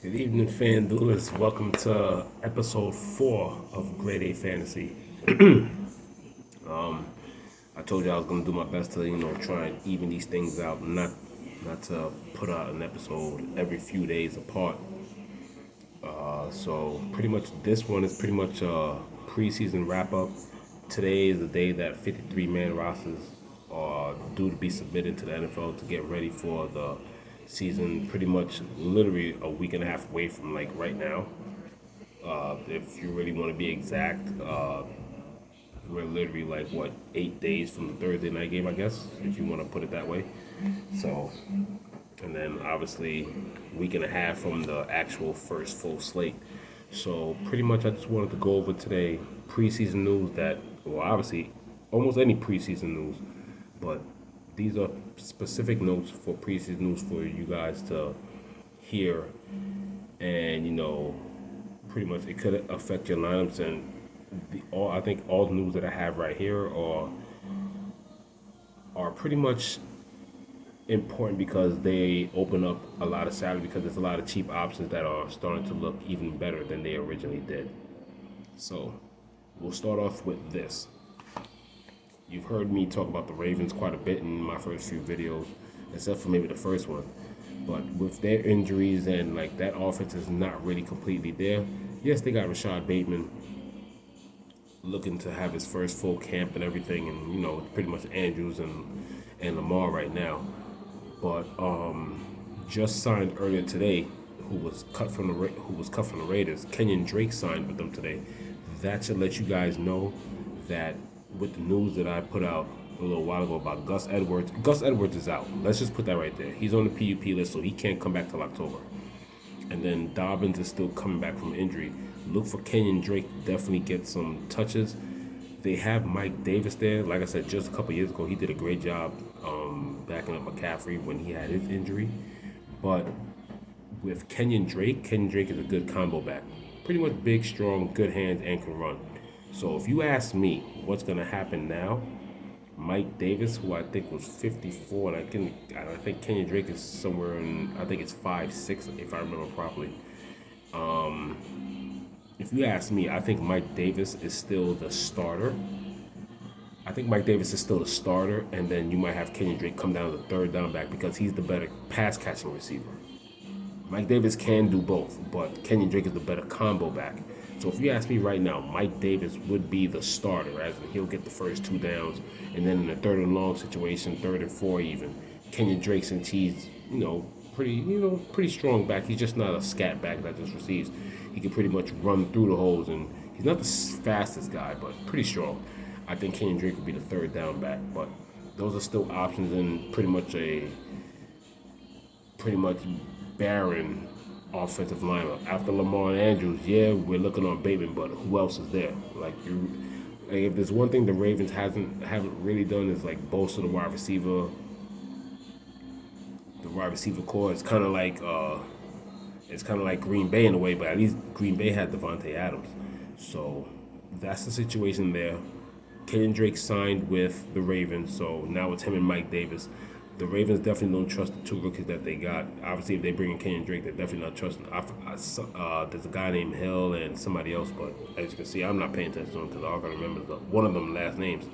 Good evening, fan duelers. Welcome to episode 4 of Grade A Fantasy. I told you I was gonna do my best to, try and even these things out, not to put out an episode every few days apart. So pretty much this one is pretty much a preseason wrap up. Today is the day that 53-man rosters are due to be submitted to the NFL to get ready for the season. Pretty much, literally a week and a half away from like right now. If you really want to be exact, we're literally like what 8 days from the Thursday night game, I guess, if you want to put it that way. So, and then obviously week and a half from the actual first full slate. So pretty much, I just wanted to go over today preseason news that, well, obviously almost any preseason news, but these are specific notes for preseason news for you guys to hear, and pretty much it could affect your lineups. And I think all the news that I have right here are pretty much important because they open up a lot of salary, because there's a lot of cheap options that are starting to look even better than they originally did. So we'll start off with this. You've heard me talk about the Ravens quite a bit in my first few videos, except for maybe the first one. But with their injuries and like that offense is not really completely there. Yes, they got Rashad Bateman looking to have his first full camp and everything, and pretty much Andrews and Lamar right now. But just signed earlier today, who was cut from the Raiders. Kenyon Drake signed with them today. That should let you guys know that with the news that I put out a little while ago about Gus Edwards. Gus Edwards is out. Let's just put that right there. He's on the PUP list, so he can't come back till October. And then Dobbins is still coming back from injury. Look for Kenyon Drake to definitely get some touches. They have Mike Davis there. Like I said, just a couple years ago, he did a great job backing up McCaffrey when he had his injury. But with Kenyon Drake is a good combo back. Pretty much big, strong, good hands, and can run. So if you ask me what's going to happen now, Mike Davis, who I think was 54, and I think Kenyon Drake is somewhere in, I think it's 5'6", if I remember properly. If you ask me, I think Mike Davis is still the starter. And then you might have Kenyon Drake come down to the third down back because he's the better pass catching receiver. Mike Davis can do both, but Kenyon Drake is the better combo back. So if you ask me right now, Mike Davis would be the starter, as in he'll get the first 2 downs, and then in the third and long situation, 3rd and 4 even, Kenyon Drake, since he's pretty strong back, he's just not a scat back that just receives. He can pretty much run through the holes, and he's not the fastest guy, but pretty strong. I think Kenyon Drake would be the 3rd down back, but those are still options in pretty much barren offensive lineup. After Lamar and Andrews, yeah, we're looking on Bateman, but who else is there? If there's one thing the Ravens haven't really done is like bolster the wide receiver core. It's kind of like Green Bay in a way, but at least Green Bay had Devontae Adams. So that's the situation there. Kenyon Drake signed with the Ravens, so now it's him and Mike Davis. The Ravens definitely don't trust the 2 rookies that they got. Obviously, if they bring in Kenyon Drake, they're definitely not trusting. There's a guy named Hill and somebody else, but as you can see, I'm not paying attention to them because all I can remember is one of them last names.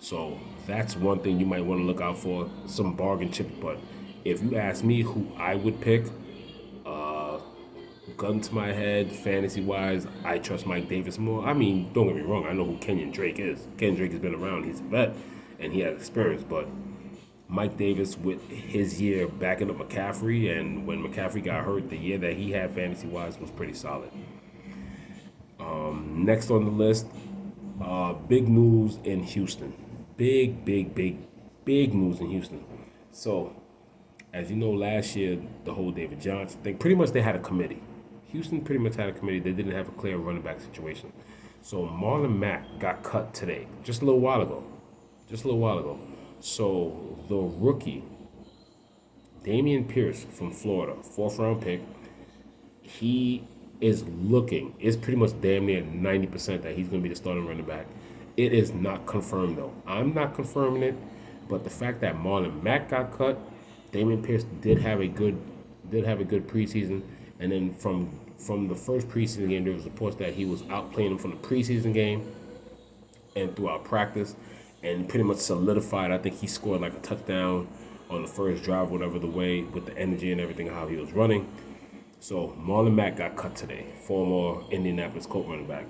So that's one thing you might want to look out for, some bargain chips. But if you ask me who I would pick, gun to my head, fantasy-wise, I trust Mike Davis more. I mean, don't get me wrong, I know who Kenyon Drake is. Kenyon Drake has been around, he's a vet, and he has experience, but Mike Davis, with his year backing up McCaffrey, and when McCaffrey got hurt, the year that he had fantasy-wise was pretty solid. Next on the list, big news in Houston. Big news in Houston. So, as you know, last year, the whole David Johnson thing, pretty much they had a committee. Houston pretty much had a committee. They didn't have a clear running back situation. So Marlon Mack got cut today, just a little while ago. So the rookie, Dameon Pierce from Florida, 4th round pick, he is pretty much damn near 90% that he's going to be the starting running back. It is not confirmed though. I'm not confirming it, but the fact that Marlon Mack got cut, Dameon Pierce did have a good preseason, And then from the first preseason game, there was reports that he was outplaying him from the preseason game and throughout practice, and pretty much solidified. I think he scored like a touchdown on the first drive, whatever the way, with the energy and everything, how he was running. So Marlon Mack got cut today, former Indianapolis Colts running back.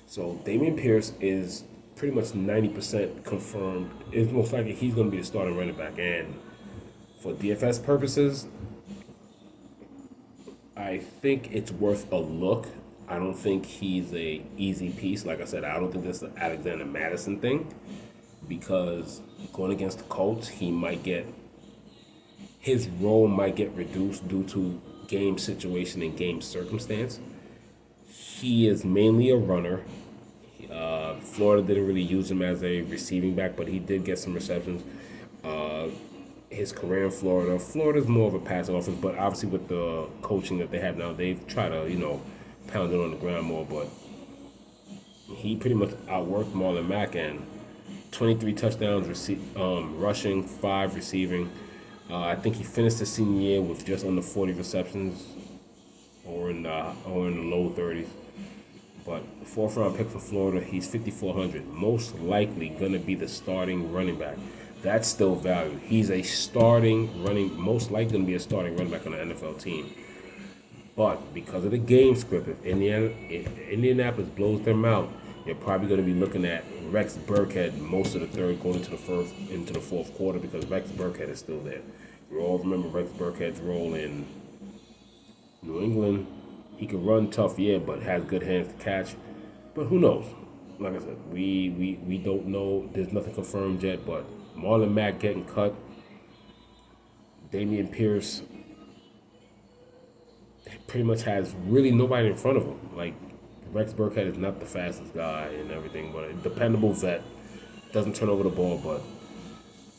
So Dameon Pierce is pretty much 90% confirmed. It's most likely he's going to be the starting running back. And for DFS purposes, I think it's worth a look. I don't think he's a easy piece. Like I said, I don't think this is an Alexander Madison thing, because going against the Colts, his role might get reduced due to game situation and game circumstance. He is mainly a runner. Florida didn't really use him as a receiving back, but he did get some receptions. His career in Florida's more of a passing offense, but obviously with the coaching that they have now, they've tried to, pound it on the ground more, but he pretty much outworked Marlon Mack, and 23 touchdowns rushing, 5 receiving. I think he finished the senior year with just under 40 receptions, or in the low 30s. But the 4th round pick for Florida, he's 5,400. Most likely gonna be the starting running back. That's still value. He's most likely gonna be a starting running back on an NFL team. But because of the game script, if Indianapolis blows them out, you're probably going to be looking at Rex Burkhead most of the third, going into the fourth quarter, because Rex Burkhead is still there. We all remember Rex Burkhead's role in New England. He can run tough, yeah, but has good hands to catch. But who knows? Like I said, we don't know. There's nothing confirmed yet. But Marlon Mack getting cut, Dameon Pierce pretty much has really nobody in front of him. Like, Rex Burkhead is not the fastest guy and everything, but a dependable vet. Doesn't turn over the ball, but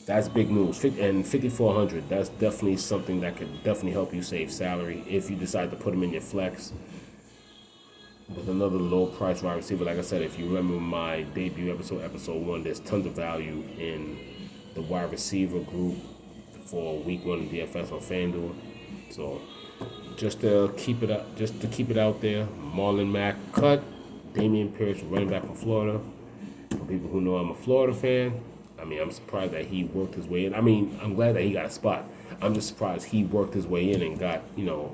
that's big news. And 5,400, that's definitely something that could definitely help you save salary if you decide to put him in your flex with another low price wide receiver. Like I said, if you remember my debut episode 1, there's tons of value in the wide receiver group for week 1 in DFS on FanDuel. So just to keep it out there, Marlon Mack cut, Dameon Pierce running back from Florida. For people who know I'm a Florida fan, I'm surprised that he worked his way in. I'm glad that he got a spot. I'm just surprised he worked his way in and got,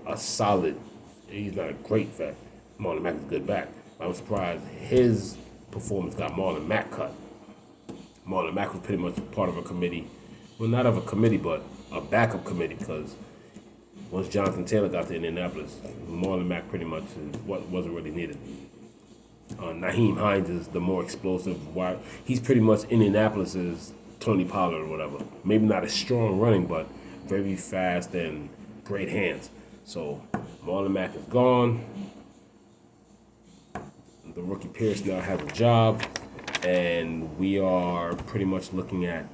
a solid. He's not a great vet. Marlon Mack is a good back. I'm surprised his performance got Marlon Mack cut. Marlon Mack was pretty much part of a committee. Well, not of a committee, but a backup committee, because once Jonathan Taylor got to Indianapolis, Marlon Mack pretty much is what wasn't really needed. Naheem Hines is the more explosive wide. He's pretty much Indianapolis's Tony Pollard or whatever. Maybe not as strong running, but very fast and great hands. So Marlon Mack is gone. The rookie Pierce now has a job, and we are pretty much looking at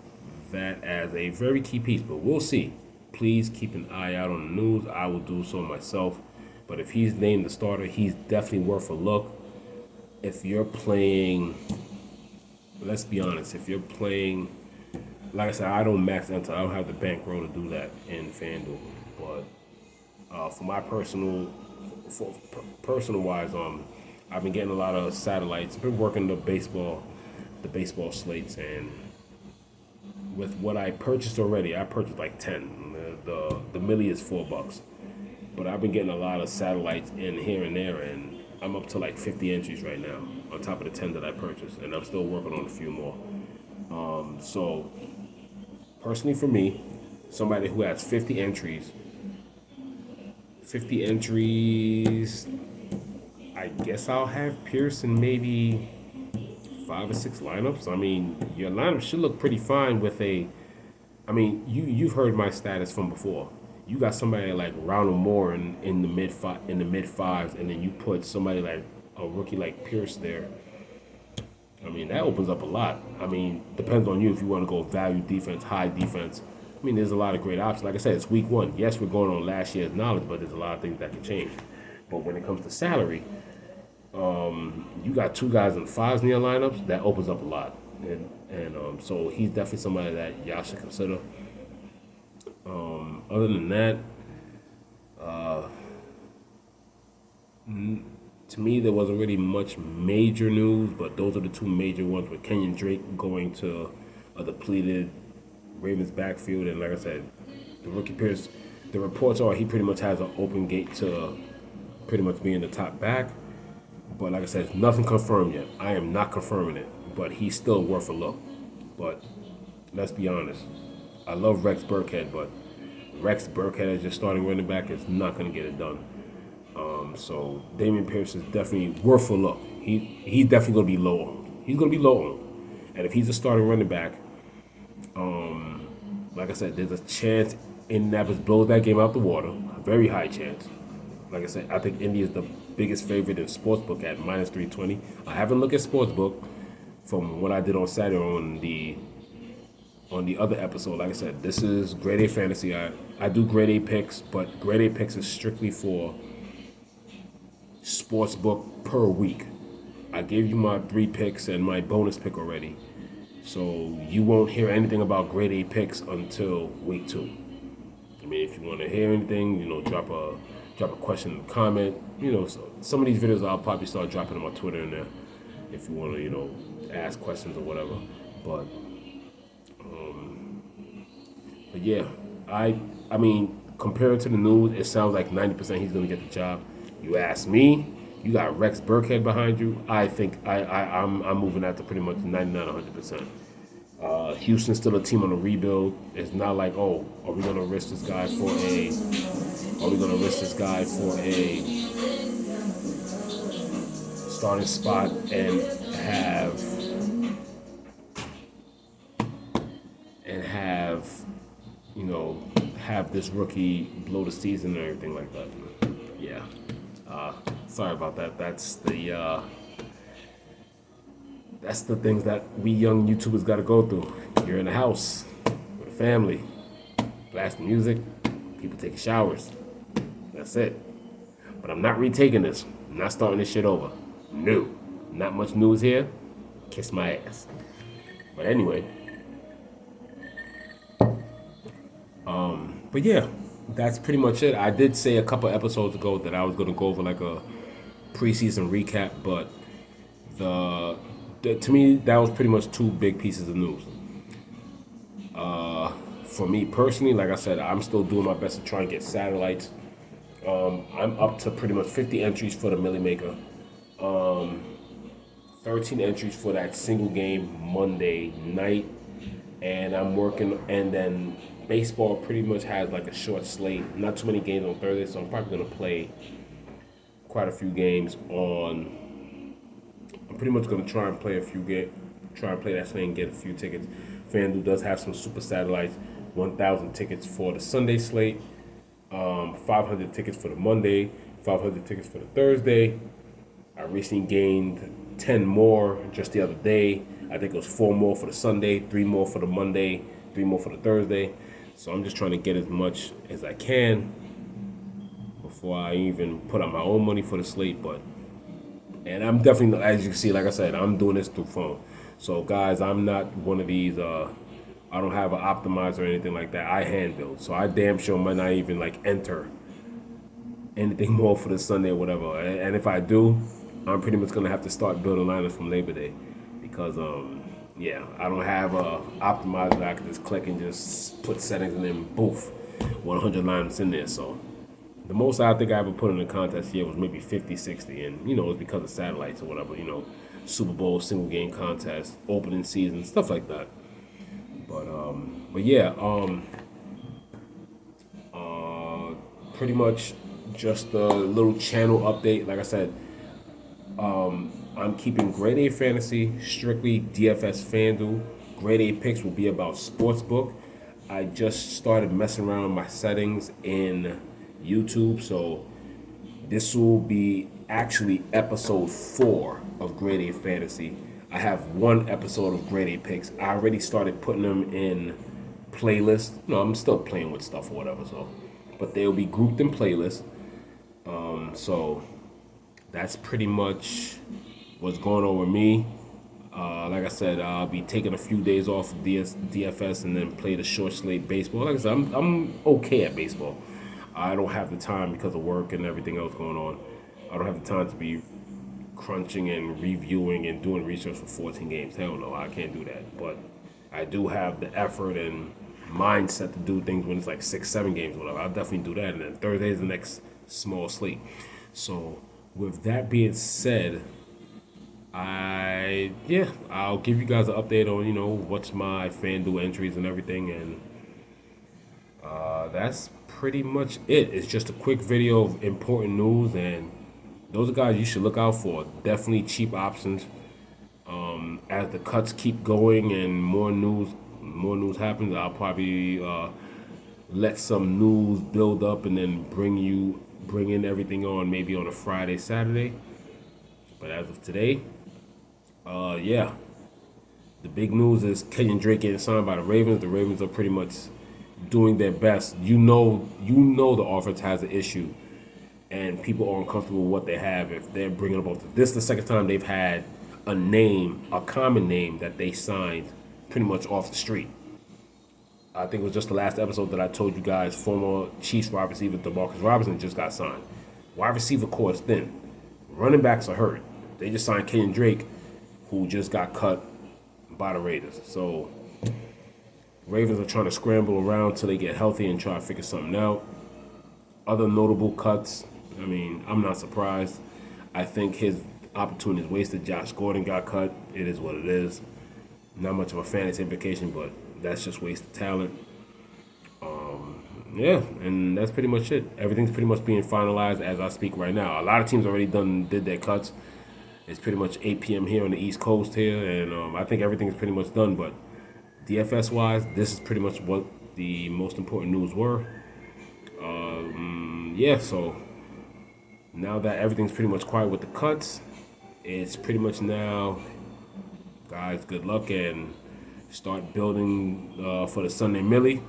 that as a very key piece. But we'll see. Please keep an eye out on the news. I will do so myself. But if he's named the starter, he's definitely worth a look. If you're playing, let's be honest, like I said, I don't max enter. I don't have the bankroll to do that in FanDuel. But for my personal wise, I've been getting a lot of satellites. I've been working the baseball slates, and with what I purchased already, I purchased like 10. The millie is $4, but I've been getting a lot of satellites in here and there, and I'm up to like 50 entries right now on top of the 10 that I purchased, and I'm still working on a few more. So personally for me, somebody who has 50 entries, I guess I'll have Pierce in maybe 5 or 6 lineups. Your lineup should look pretty fine with you've heard my status from before. You got somebody like Ronald Moore in the mid fives, and then you put somebody like a rookie like Pierce there. That opens up a lot. Depends on you if you want to go value defense, high defense. There's a lot of great options. Like I said, it's week 1. Yes, we're going on last year's knowledge, but there's a lot of things that can change. But when it comes to salary, you got 2 guys in the 5s in your lineups. That opens up a lot, and so he's definitely somebody that y'all should consider. Other than that, To me, there wasn't really much major news, but those are the two major ones with Kenyon Drake going to a depleted Ravens backfield. And like I said, the rookie Pierce, the reports are he pretty much has an open gate to pretty much being the top back. But like I said, nothing confirmed yet. I am not confirming it, but he's still worth a look. But let's be honest, I love Rex Burkhead, but Rex Burkhead as your starting running back is not going to get it done. So Dameon Pierce is definitely worth a look. He's definitely going to be low owned. He's going to be low owned, and if he's a starting running back, like I said, there's a chance Indianapolis blows that game out the water. A very high chance. Like I said, I think Indy is the biggest favorite in sportsbook at minus 320. I haven't looked at sportsbook from what I did on Saturday on the other episode. Like I said, this is grade A fantasy. I do grade A picks, but grade A picks is strictly for sportsbook per week. I gave you my 3 picks and my bonus pick already. So you won't hear anything about grade A picks until week 2. I mean, if you want to hear anything, drop a question in the comment. So some of these videos I'll probably start dropping on my Twitter in there if you want to, ask questions or whatever. But yeah, I mean, compared to the news, it sounds like 90% he's going to get the job. You ask me, you got Rex Burkhead behind you. I think I'm moving that to pretty much 99, 100%. Houston's still a team on a rebuild. It's not like, are we gonna risk this guy for a starting spot and have this rookie blow the season and everything like that. Yeah. Sorry about that. That's the things that we young YouTubers got to go through. You're in the house with a family, blasting music, people taking showers. That's it. But I'm not retaking this. I'm not starting this shit over. No. Not much news here. Kiss my ass. But anyway. But yeah, that's pretty much it. I did say a couple episodes ago that I was going to go over like a preseason recap, but to me, that was pretty much 2 big pieces of news. For me personally, like I said, I'm still doing my best to try and get satellites. I'm up to pretty much 50 entries for the Millie Maker. 13 entries for that single game Monday night. And I'm working, and then baseball pretty much has like a short slate. Not too many games on Thursday, so I'm probably going to play quite a few games on. I'm pretty much going to try and play that slate and get a few tickets. FanDuel does have some super satellites, 1,000 tickets for the Sunday slate, 500 tickets for the Monday, 500 tickets for the Thursday. I recently gained 10 more just the other day. I think it was 4 more for the Sunday, 3 more for the Monday, 3 more for the Thursday. So I'm just trying to get as much as I can before I even put up my own money for the slate. And I'm definitely, as you can see, like I said, I'm doing this through phone. So guys, I'm not one of these, I don't have an optimizer or anything like that. I hand build. So I damn sure might not even like enter anything more for the Sunday or whatever. And if I do, I'm pretty much gonna have to start building lineups from Labor Day. Because I don't have a optimizer that I can just click and just put settings and then boof, 100 lineups in there. So the most I think I ever put in a contest here was maybe 50, 60, and it's because of satellites or whatever, Super Bowl, single game contest, opening season, stuff like that. But yeah, pretty much just a little channel update. Like I said, I'm keeping grade A fantasy strictly DFS FanDuel. Grade A picks will be about sportsbook. I just started messing around with my settings in YouTube, so this will be actually episode 4 of grade A fantasy. I have 1 episode of grade A picks. I already started putting them in playlists. I'm still playing with stuff or whatever, but they'll be grouped in playlists. So that's pretty much what's going on with me. Like I said, I'll be taking a few days off of DFS and then play the short slate baseball. Like I said, I'm okay at baseball. I don't have the time because of work and everything else going on. I don't have the time to be crunching and reviewing and doing research for 14 games. Hell no, I can't do that. But I do have the effort and mindset to do things when it's like 6, 7 games, whatever. I'll definitely do that. And then Thursday is the next small slate. So with that being said, I'll give you guys an update on what's my FanDuel entries and everything, and that's pretty much it. It's just a quick video of important news, and those are guys you should look out for. Definitely cheap options. As the cuts keep going and more news happens, I'll probably let some news build up and then bring in everything on maybe on a Friday, Saturday. But as of today, yeah, the big news is Kenyon Drake getting signed by the Ravens. The Ravens are pretty much doing their best. You know the offense has an issue, and people are uncomfortable with what they have if they're bringing up. This is the second time they've had a common name that they signed pretty much off the street. I think it was just the last episode that I told you guys former Chiefs wide receiver DeMarcus Robinson just got signed. Wide receiver core is thin. Running backs are hurt. They just signed Kenyon Drake, who just got cut by the Raiders. So Ravens are trying to scramble around till they get healthy and try to figure something out. Other notable cuts, I mean, I'm not surprised. I think his opportunity is wasted. Josh Gordon got cut. It is what it is. Not much of a fantasy implication, but that's just wasted talent. Yeah, and that's pretty much it. Everything's pretty much being finalized as I speak right now. A lot of teams already did their cuts. It's pretty much 8 p.m. here on the East Coast here, and I think everything is pretty much done. But DFS-wise, this is pretty much what the most important news were. Yeah, so now that everything's pretty much quiet with the cuts, it's pretty much now, guys, good luck and start building for the Sunday Millie.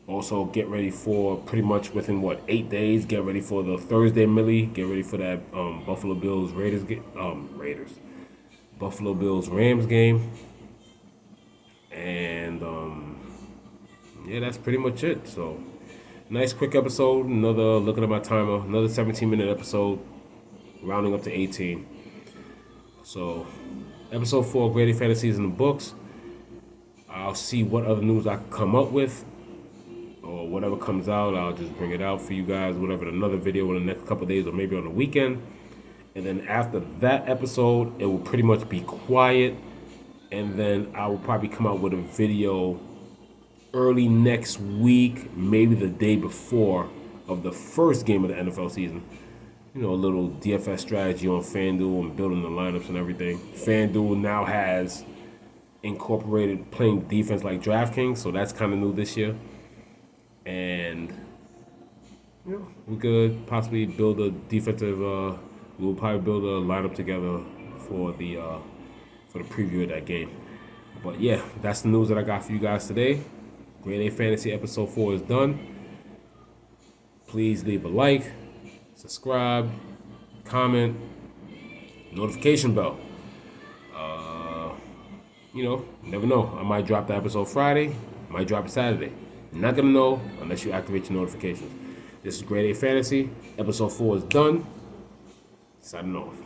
Also, get ready for pretty much within 8 days. Get ready for the Thursday Millie. Get ready for that Buffalo Bills Buffalo Bills Rams game. And yeah, that's pretty much it. So, nice quick episode. Another looking at my timer. Another 17-minute episode, rounding up to 18. So, episode 4, Graded Fantasies in the books. I'll see what other news I can come up with. Or whatever comes out, I'll just bring it out for you guys, whatever, another video in the next couple of days or maybe on the weekend. And then after that episode, it will pretty much be quiet. And then I will probably come out with a video early next week, maybe the day before of the first game of the NFL season. A little DFS strategy on FanDuel and building the lineups and everything. FanDuel now has incorporated playing defense like DraftKings, so that's kind of new this year. And we could possibly build a defensive. We'll probably build a lineup together for the preview of that game. But yeah, that's the news that I got for you guys today. Grade A Fantasy episode 4 is done. Please leave a like, subscribe, comment, notification bell. Never know. I might drop the episode Friday. Might drop it Saturday. You're not going to know unless you activate your notifications. This is Grade A Fantasy. Episode 4 is done. Signing off.